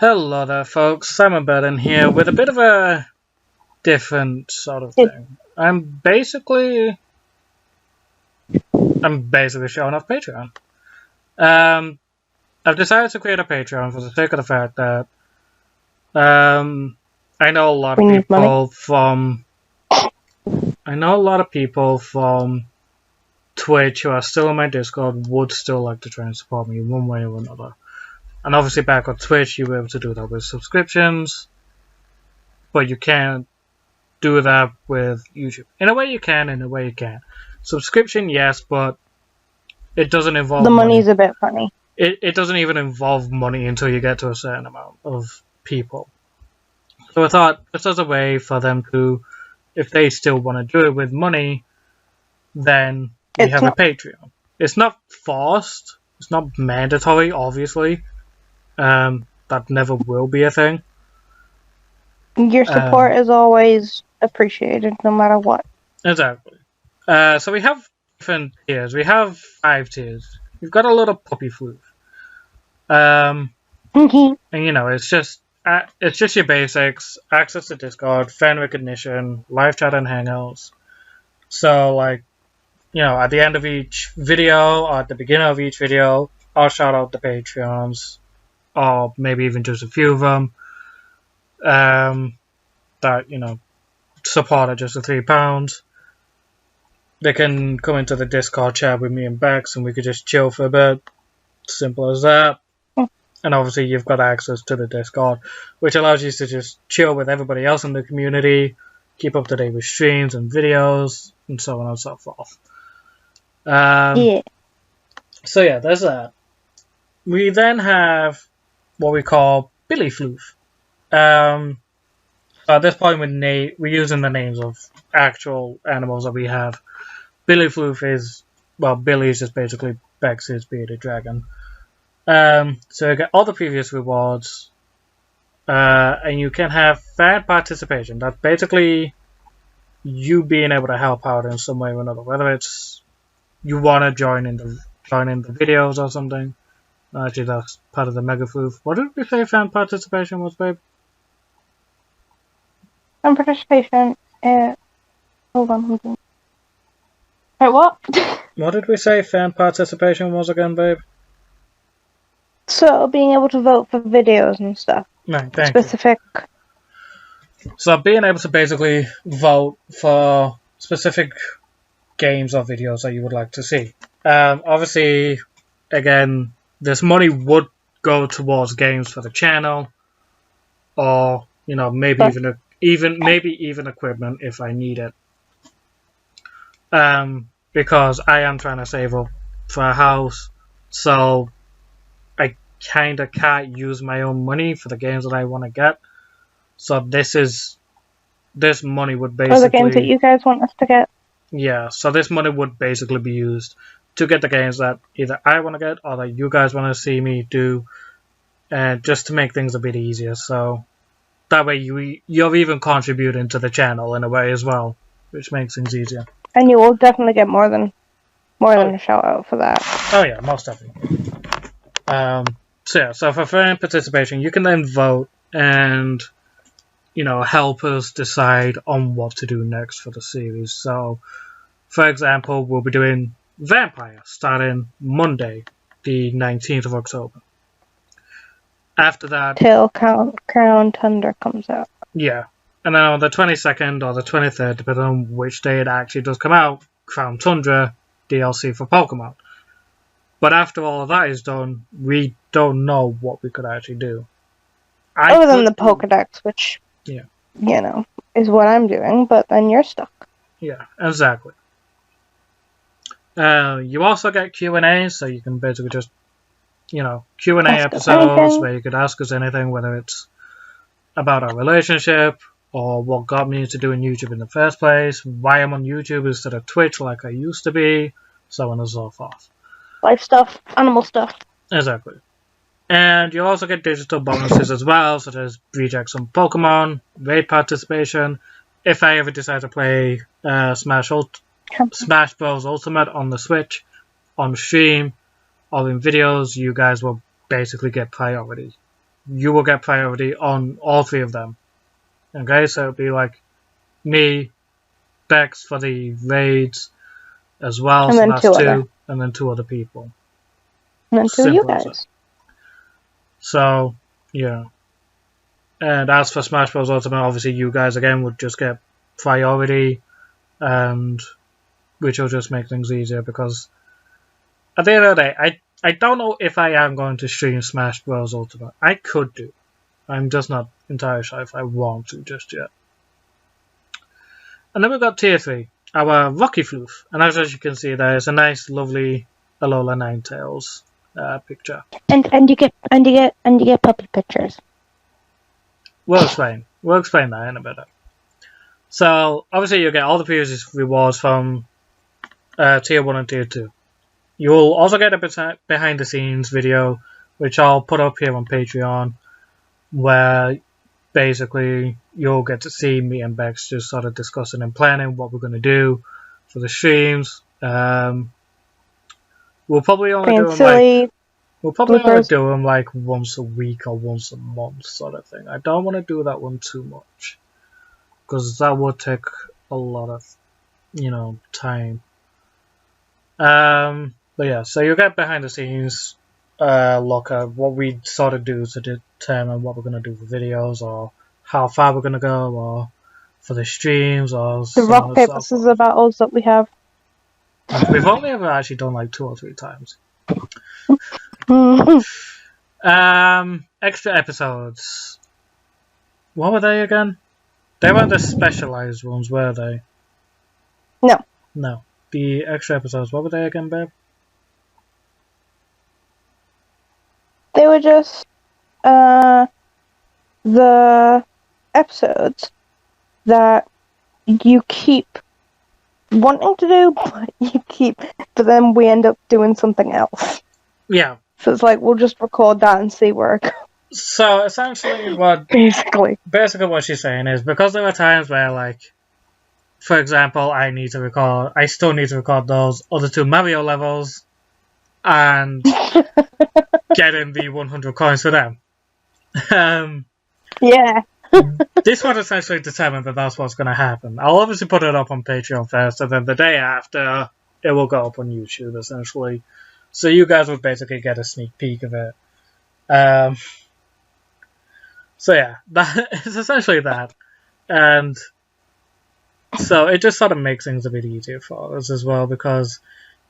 Hello there, folks. Simon Burden here with a bit of a different sort of thing. I'm basically showing off Patreon. I've decided to create a Patreon for the sake of the fact that I know a lot of people from Twitch who are still in my Discord would still like to try and support me one way or another. And obviously back on Twitch you were able to do that with subscriptions, but you can't do that with YouTube. In a way you can, in a way you can't. Subscription, yes, but it doesn't involve the money's a bit funny. It doesn't even involve money until you get to a certain amount of people. So I thought this was a way for them to, if they still want to do it with money, then we have a Patreon. It's not forced. It's not mandatory, obviously. That never will be a thing. Your support is always appreciated, no matter what. Exactly. So we have different tiers. We have 5 tiers. We've got a little puppy floof. And you know, it's just your basics: access to Discord, fan recognition, live chat and hangouts. So, like, you know, at the end of each video or at the beginning of each video, I'll shout out the Patreons, or maybe even just a few of them. That, you know, support at just the £3. They can come into the Discord chat with me and Bex, and we could just chill for a bit. Simple as that. And obviously you've got access to the Discord, which allows you to just chill with everybody else in the community, keep up to date with streams and videos, and so on and so forth. Yeah. So yeah, there's that. We then have what we call Billy Floof. At this point, we're using the names of actual animals that we have. Billy Floof is, well, Billy is just basically Bex's bearded dragon. So you get all the previous rewards, and you can have fan participation. That's basically you being able to help out in some way or another, whether it's you want to join in the videos or something. Actually, that's part of the Mega Floof. What did we say fan participation was, babe? Fan participation. Hold on. Wait, what? What did we say fan participation was again, babe? So, being able to vote for videos and stuff. Right, thank Specific. you. So, being able to basically vote for specific games or videos that you would like to see. Obviously, again, this money would go towards games for the channel, or, you know, maybe even equipment if I need it. Because I am trying to save up for a house, so I kind of can't use my own money for the games that I want to get. So this money would basically... For the games that you guys want us to get? Yeah, so this money would basically be used to get the games that either I want to get or that you guys want to see me do, just to make things a bit easier. So that way you're even contributing to the channel in a way as well, which makes things easier. And you will definitely get more than a shout out for that. Oh yeah, most definitely. So for fan participation, you can then vote and, you know, help us decide on what to do next for the series. So, for example, we'll be doing Vampire starting Monday, the 19th of October. After that, till Crown Tundra comes out. Yeah. And then on the 22nd or the 23rd, depending on which day it actually does come out, Crown Tundra DLC for Pokemon. But after all of that is done, we don't know what we could actually do. Other than the Pokedex, which, yeah, you know, is what I'm doing, but then you're stuck. Yeah, exactly. You also get Q&A, so you can basically just, you know, Q&A episodes where you could ask us anything, whether it's about our relationship, or what got me into doing YouTube in the first place, why I'm on YouTube instead of Twitch like I used to be, so on and so forth. Life stuff, animal stuff. Exactly. And you'll also get digital bonuses as well, such as rejects on Pokemon, raid participation. If I ever decide to play Smash Bros. Ultimate on the Switch, on stream, or in videos, you guys will basically get priority. you will get priority on all 3 of them. Okay, so it'll be like me, Bex for the raids as well, And so then that's 2 2, other. and then 2 other people. And then 2 you Simple as that. guys. So, yeah. And as for Smash Bros. Ultimate, obviously you guys again would just get priority, and which will just make things easier, because at the end of the day, I don't know if I am going to stream Smash Bros. Ultimate. I could do. I'm just not entirely sure if I want to just yet. And then we've got Tier 3, our Rocky Floof. And as you can see, there is a nice, lovely Alola Ninetales picture. And you get puppy pictures. We'll explain that in a bit. So obviously you get all the previous rewards from Tier 1 and Tier 2. You'll also get a behind the scenes video, which I'll put up here on Patreon, where basically you'll get to see me and Bex just sort of discussing and planning what we're going to do for the streams. We'll probably only do them like once a week or once a month sort of thing. I don't want to do that one too much, because that would take a lot of, time. But yeah, so you'll get behind the scenes look at what we sort of do to determine what we're going to do for videos, or how far we're going to go, or for the streams, or the rock, paper, scissors battles that we have. We've only ever actually done like 2 or 3 times. Extra episodes. What were they again? They weren't the specialized ones, were they? No. The extra episodes, what were they again, babe? They were just the episodes that you keep wanting to do, but then we end up doing something else. Yeah. So it's like, we'll just record that and see where it goes. So essentially basically what she's saying is, because there are times where, like, for example, I still need to record those other 2 Mario levels and getting the 100 coins for them. Yeah. This one essentially determined that that's what's going to happen. I'll obviously put it up on Patreon first, and then the day after, it will go up on YouTube, essentially. So you guys would basically get a sneak peek of it. So yeah, that is essentially that. And so it just sort of makes things a bit easier for us as well, because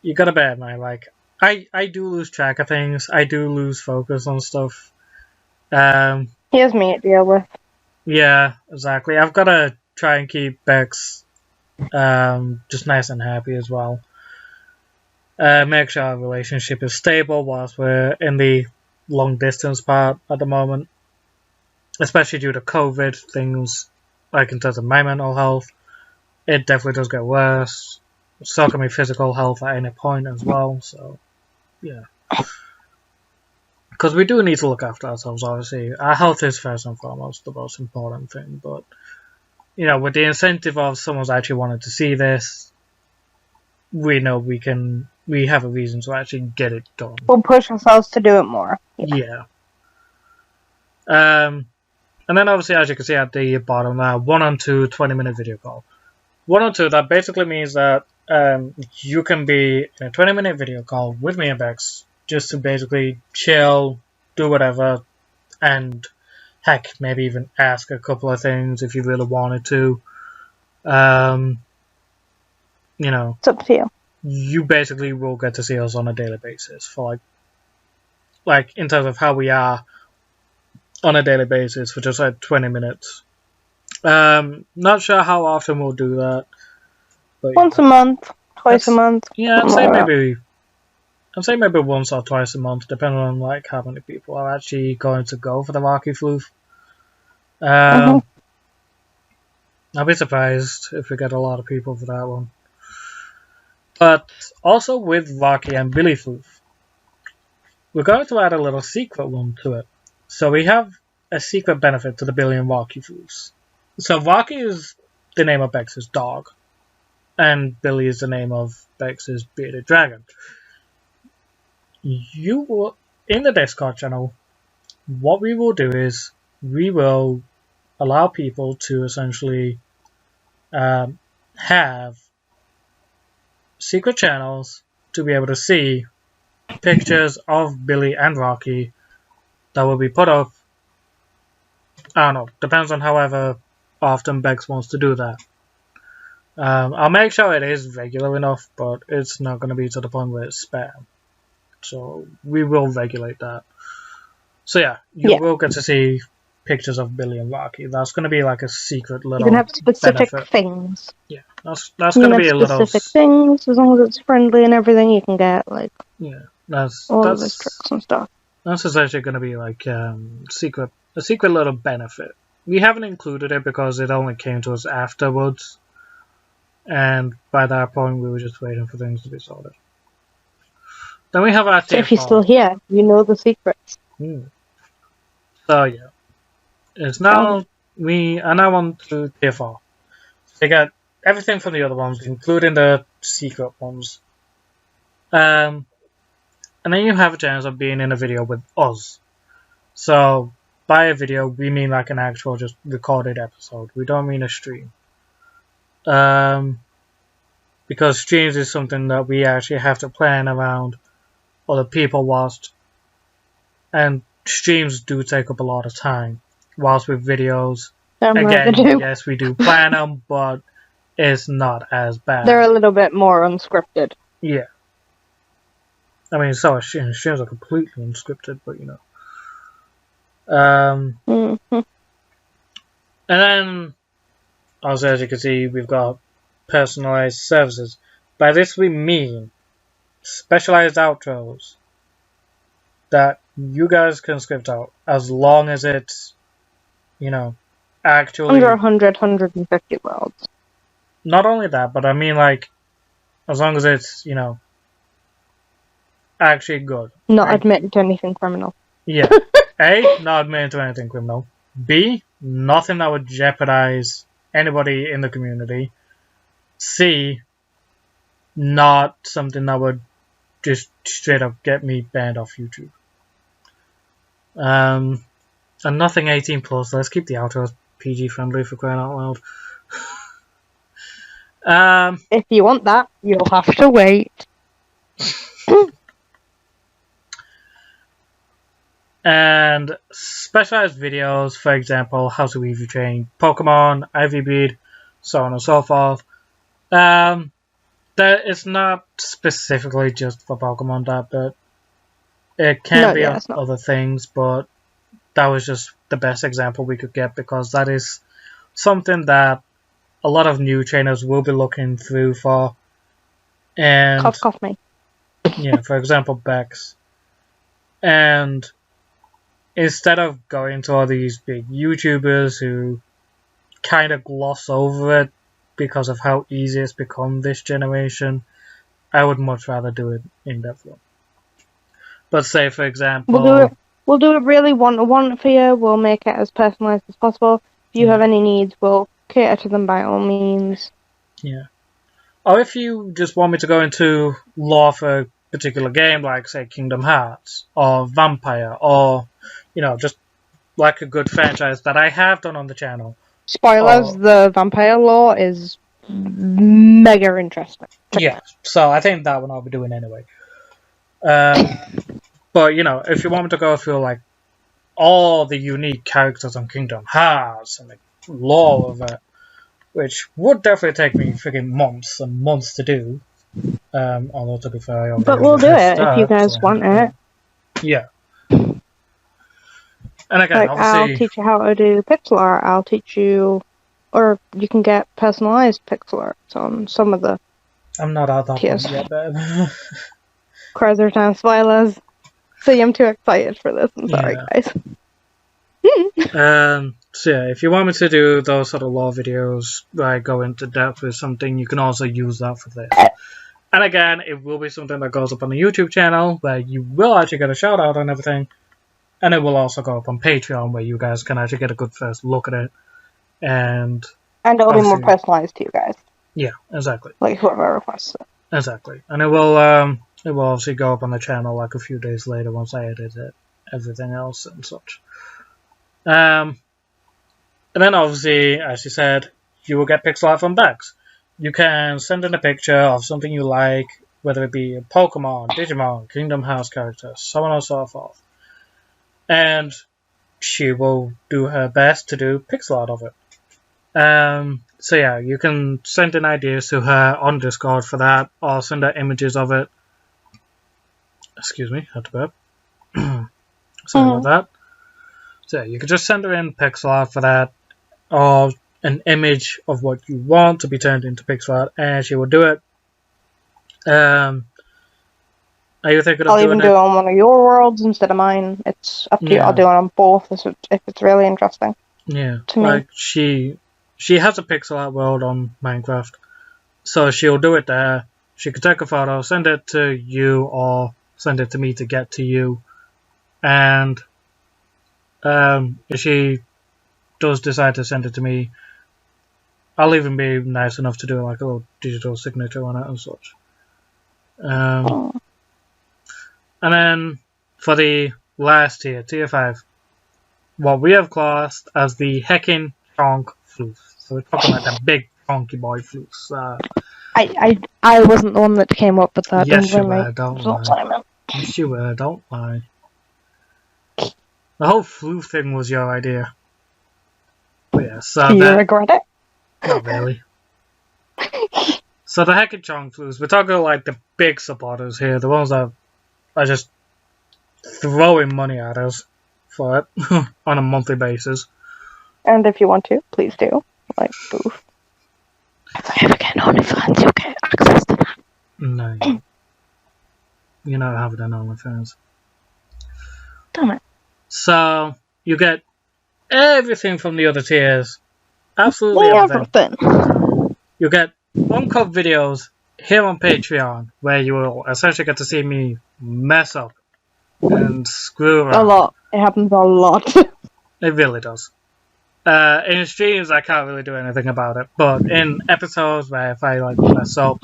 you gotta bear in mind, like, I do lose track of things. I do lose focus on stuff. Here's me to deal with. Yeah, exactly. I've got to try and keep Bex just nice and happy as well. Make sure our relationship is stable whilst we're in the long distance part at the moment. Especially due to COVID, things like in terms of my mental health, it definitely does get worse. So can my physical health at any point as well, so yeah. Because we do need to look after ourselves, obviously. Our health is first and foremost the most important thing, but, with the incentive of someone's actually wanted to see this, we know we have a reason to actually get it done. We'll push ourselves to do it more. Yeah. And then obviously, as you can see at the bottom there, 1-on-2 20-minute video call. 1-on-2, that basically means that you can be in a 20-minute video call with me and Bex, just to basically chill, do whatever, and heck, maybe even ask a couple of things if you really wanted to. It's up to you. You basically will get to see us on a daily basis for like in terms of how we are on a daily basis for just like 20 minutes. Not sure how often we'll do that. But once a month, twice a month. Yeah, I'd say maybe once or twice a month, depending on like how many people are actually going to go for the Rocky Floof. I'll be surprised if we get a lot of people for that one. But also with Rocky and Billy Floof, we're going to add a little secret one to it. So we have a secret benefit to the Billy and Rocky Floofs. So Rocky is the name of Bex's dog, and Billy is the name of Bex's bearded dragon. You will, in the Discord channel, what we will do is we will allow people to essentially have secret channels to be able to see pictures of Billy and Rocky that will be put up. I don't know, depends on however often Bex wants to do that. I'll make sure it is regular enough, but it's not going to be to the point where it's spam. So we will regulate that. So yeah, you will get to see pictures of Billy and Rocky. That's going to be like a secret little. You can have specific benefit. Things. Yeah, that's going to be a little specific things. As long as it's friendly and everything, you can get like that's all of those tricks and stuff. That's essentially going to be like a secret little benefit. We haven't included it because it only came to us afterwards, and by that point we were just waiting for things to be sorted. Then we have our So if you're still here, you know the secrets. So yeah, it's now we are now on to tier 4. They got everything from the other ones, including the secret ones. And then you have a chance of being in a video with us. So by a video, we mean like an actual just recorded episode. We don't mean a stream. Because streams is something that we actually have to plan around other people whilst, and streams do take up a lot of time. Whilst with videos, again, yes, we do plan them, but it's not as bad. They're a little bit more unscripted. Yeah. I mean, so streams are completely unscripted, but you know. And then, also as you can see, we've got personalized services. By this we mean specialized outros that you guys can script out as long as it's, you know, actually under 150 words. Not only that, but I mean like as long as it's, you know, actually good. Not admitting to anything criminal. Yeah. A, not admitting to anything criminal. B, nothing that would jeopardize anybody in the community. C, not something that would just straight up get me banned off YouTube. And nothing 18 plus. Let's keep the outros PG friendly for crying out loud. If you want that, you'll have to wait. And specialized videos, for example, how to EV train Pokemon, Ivy Bead, so on and so forth. That it's not specifically just for Pokemon but it can be other things, but that was just the best example we could get because that is something that a lot of new trainers will be looking through for. And cough me. Yeah, for example, Bex. And instead of going to all these big YouTubers who kind of gloss over it because of how easy it's become this generation, I would much rather do it in depth. But say, for example, we'll do it really one-to-one for you. We'll make it as personalized as possible. If you have any needs, we'll cater to them by all means. Yeah. Or if you just want me to go into lore for a particular game, like say Kingdom Hearts or Vampire, or you know, just like a good franchise that I have done on the channel. Spoilers: the Vampire lore is mega interesting. Yeah, so I think that one I'll be doing anyway. But you know, if you want me to go through like all the unique characters on Kingdom Hearts and the lore of it, which would definitely take me freaking months and months to do. Although to be fair, but we'll do it if you guys want it. Yeah. And again, like, I'll teach you how to do pixel art. I'll teach you, or you can get personalized pixel arts on some of the. I'm not out that point yet, babe. Chrysler Town spoilers. See, I'm too excited for this. I'm sorry, guys. So yeah, if you want me to do those sort of lore videos where I go into depth with something, you can also use that for this. And again, it will be something that goes up on the YouTube channel where you will actually get a shout out and everything. And it will also go up on Patreon where you guys can actually get a good first look at it. And it'll be more personalized to you guys. Yeah, exactly. Like whoever requests it. Exactly. And it will obviously go up on the channel like a few days later once I edit it everything else and such. And then obviously, as you said, you will get pixel art from Bex. You can send in a picture of something you like, whether it be a Pokemon, Digimon, Kingdom Hearts character, so on and so forth. And she will do her best to do pixel art of it. So yeah, you can send in ideas to her on Discord for that, or send her images of it. Excuse me, had to burp. Sorry about that. So yeah, you can just send her in pixel art for that, or an image of what you want to be turned into pixel art, and she will do it. Are you thinking of I'll doing even do it on one of your worlds instead of mine. It's up to you. I'll do it on both if it's really interesting. Yeah, to me. like she has a pixel art world on Minecraft, so she'll do it there. She could take a photo, send it to you, or send it to me to get to you. And if she does decide to send it to me, I'll even be nice enough to do like a little digital signature on it and such. And then for the last tier, tier 5, what we have classed as the Heckin' Chonk Floof. So we're talking about that big chonky boy floofs. I wasn't the one that came up with that. Yes, you were, don't lie. Simon. Yes, you were, don't lie. The whole floof thing was your idea. But yeah, so Do you regret it? Not really. So the Heckin' Chonk Floofs, we're talking like the big supporters here, the ones that are just throwing money at us for it on a monthly basis. And if you want to, please do. Like, boof. If I ever get an OnlyFans, you'll get access to that. No. You're not having an OnlyFans. Damn it. So, you get everything from the other tiers. Absolutely everything. You get uncut videos here on Patreon, where you will essentially get to see me mess up and screw around. A lot. It happens a lot. It really does. In streams, I can't really do anything about it, but in episodes where if I like mess up,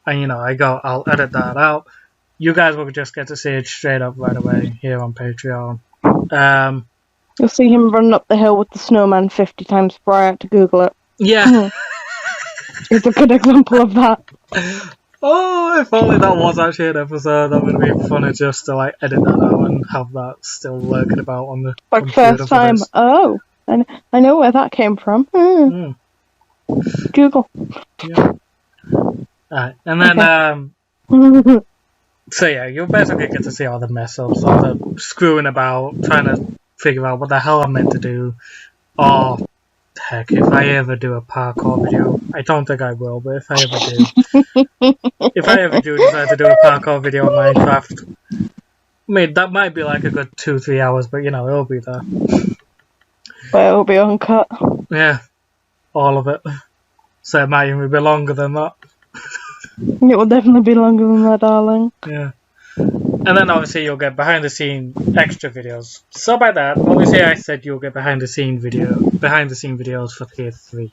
and I'll edit that out. You guys will just get to see it straight up right away here on Patreon. You'll see him running up the hill with the snowman 50 times before I had to Google it. Yeah. It's a good example of that. Oh, if only that was actually an episode, that would be funny just to like edit that out and have that still lurking about on the computer first time. Oh, and I know where that came from. Google. Yeah. Alright, and then so yeah, you'll basically get to see all the mess ups, all the screwing about, trying to figure out what the hell I'm meant to do. Or heck, if I ever do a parkour video, I don't think I will, but if I ever do decide to do a parkour video on Minecraft, I mean, that might be like a good 2-3 hours, but it'll be there. But it'll be uncut. Yeah, all of it. So it might even be longer than that. It will definitely be longer than that, darling. Yeah. And then obviously you'll get behind the scene extra videos. So by that, obviously I said you'll get behind the scene videos for tier 3.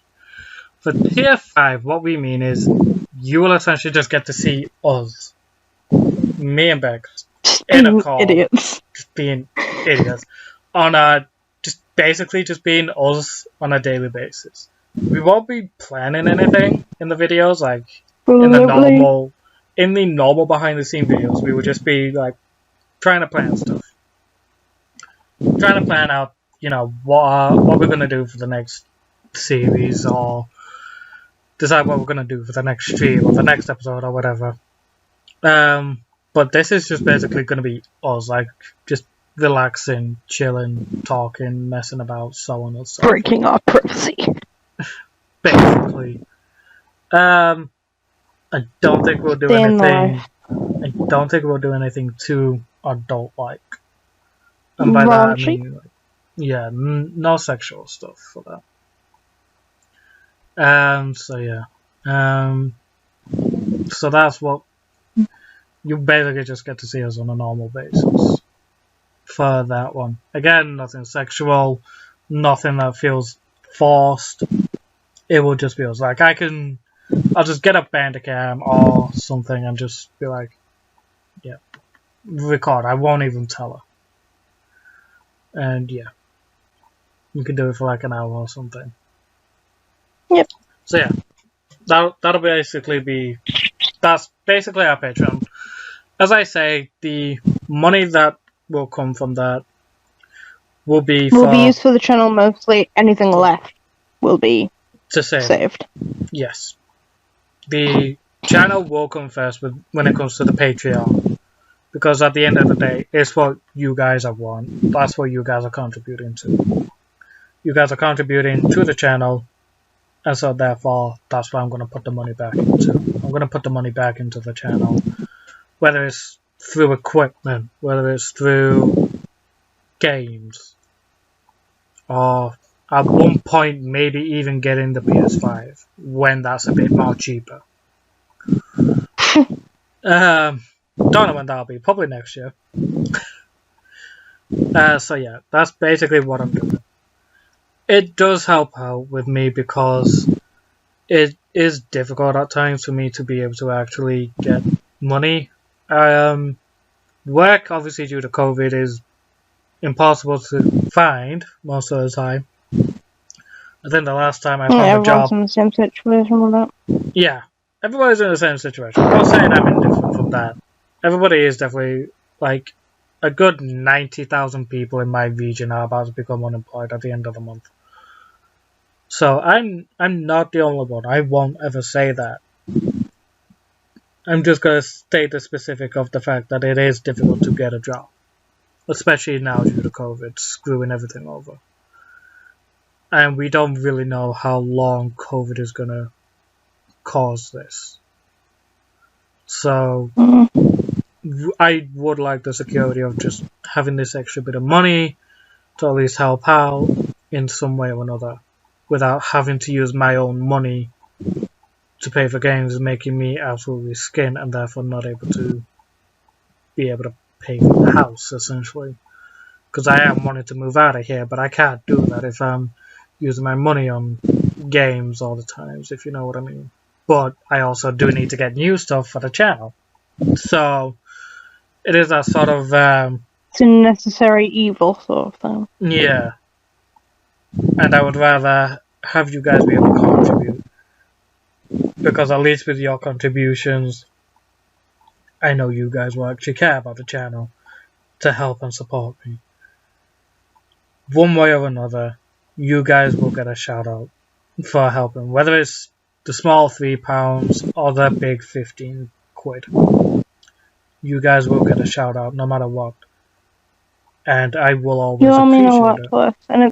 For tier 5, what we mean is you will essentially just get to see us. Me and Beck in a call. Idiots. Just being idiots. Just being us on a daily basis. We won't be planning anything in the videos, like in the normal behind the scene videos. We would just be like trying to plan stuff. Trying to plan out, what we're gonna do for the next series, or decide what we're gonna do for the next stream or the next episode or whatever. But this is just basically gonna be us, like just relaxing, chilling, talking, messing about, so on and so forth. Breaking our privacy. Basically. I don't think we'll do anything. I don't think we'll do anything too adult-like. And by that I mean, no sexual stuff for that. So yeah. So that's what you basically just get to see us on a normal basis for that one. Again, nothing sexual, nothing that feels forced. It will just be us. Like I'll just get a Bandicam or something and just be like, record. I won't even tell her. and yeah, you can do it for like an hour or something. Yep. So yeah, that'll basically be, that's basically our Patreon. As I say, the money that will come from that will be used for the channel mostly. Anything left will be to save. saved. Yes. The channel will come first when it comes to the Patreon. Because at the end of the day, it's what you guys have won. That's what you guys are contributing to. You guys are contributing to the channel, and so therefore, that's what I'm going to put the money back into. I'm going to put the money back into the channel. Whether it's through equipment, whether it's through games, or at one point maybe even getting the PS5 when that's a bit more cheaper. Don't know when that'll be, probably next year. So yeah, that's basically what I'm doing. It does help out with me because it is difficult at times for me to be able to actually get money. Work, obviously due to COVID, is impossible to find most of the time. I think the last time I found a job... Everyone's in the same situation with that. Yeah, everybody's in the same situation. I'm not saying I'm indifferent from that. Everybody is definitely, like, a good 90,000 people in my region are about to become unemployed at the end of the month. So I'm not the only one. I won't ever say that. I'm just going to state the specific of the fact that it is difficult to get a job. Especially now due to COVID, screwing everything over. And we don't really know how long COVID is going to cause this. So I would like the security of just having this extra bit of money to at least help out in some way or another without having to use my own money to pay for games, making me absolutely skint and therefore not able to be able to pay for the house, essentially. Because I am wanting to move out of here, but I can't do that if I'm using my money on games all the times, if you know what I mean. But I also do need to get new stuff for the channel. So it is that sort of... it's a necessary evil sort of thing. Yeah. And I would rather have you guys be able to contribute. Because at least with your contributions, I know you guys will actually care about the channel to help and support me. One way or another, you guys will get a shout out for helping. Whether it's the small £3 or the big 15 quid. You guys will get a shout out no matter what. And I will always you appreciate mean a lot it. to us, and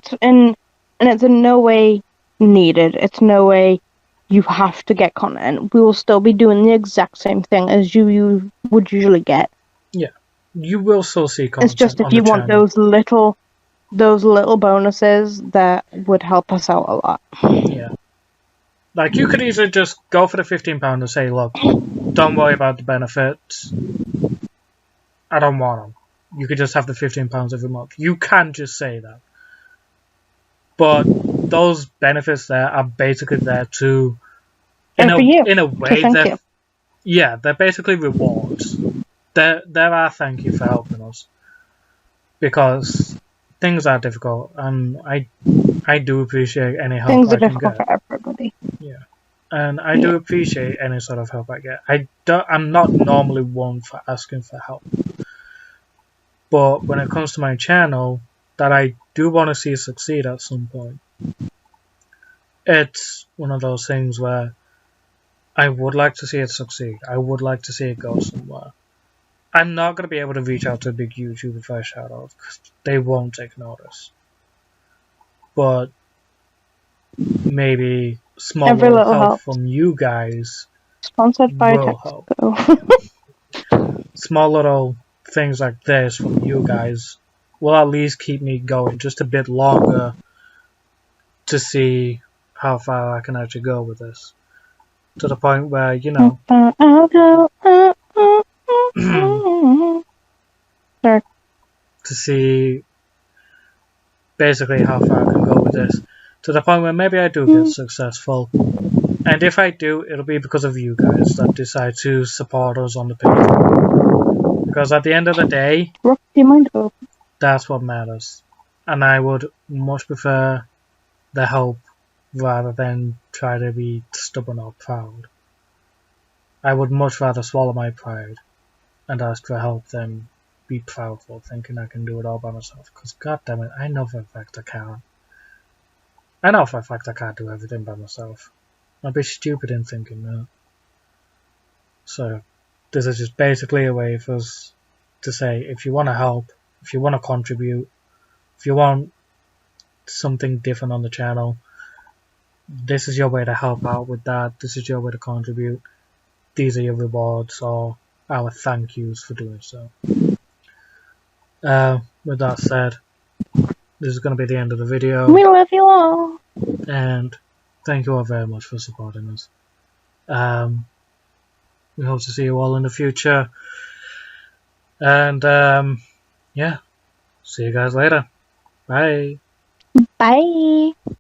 it's in no way needed. It's no way you have to get content. We will still be doing the exact same thing as you would usually get. Yeah, you will still see content. It's just if on you the want channel. those little bonuses that would help us out a lot. Yeah. Like, you could easily just go for the £15 and say, look, don't worry about the benefits. I don't want them. You could just have the £15 every month. You can just say that. But those benefits there are basically there to... In a way, they're basically rewards. They're our thank you for helping us. Because things are difficult, and I do appreciate any help things I are can difficult get. for everybody. Yeah. And I do appreciate any sort of help I get. I'm not normally one for asking for help. But when it comes to my channel, that I do want to see succeed at some point, it's one of those things where I would like to see it succeed. I would like to see it go somewhere. I'm not going to be able to reach out to a big YouTuber for a shout out because they won't take notice. But maybe small little help from you guys sponsored by will help. Small little things like this from you guys will at least keep me going just a bit longer to see how far I can actually go with this. To the point where, you know, to see basically how far I can go with this. To the point where maybe I do get successful. And if I do, it'll be because of you guys that decide to support us on the Patreon. Because at the end of the day, that's what matters. and I would much prefer the help rather than try to be stubborn or proud. I would much rather swallow my pride and ask for help than be proudful, thinking I can do it all by myself. Because, goddammit, I know for a fact I can't. I know for a fact I can't do everything by myself. I'd be stupid in thinking that. So, this is just basically a way for us to say, if you want to help, if you want to contribute, if you want something different on the channel, this is your way to help out with that. This is your way to contribute. These are your rewards or our thank yous for doing so. With that said, this is going to be the end of the video. We love you all. And thank you all very much for supporting us. We hope to see you all in the future. And yeah, see you guys later. Bye. Bye.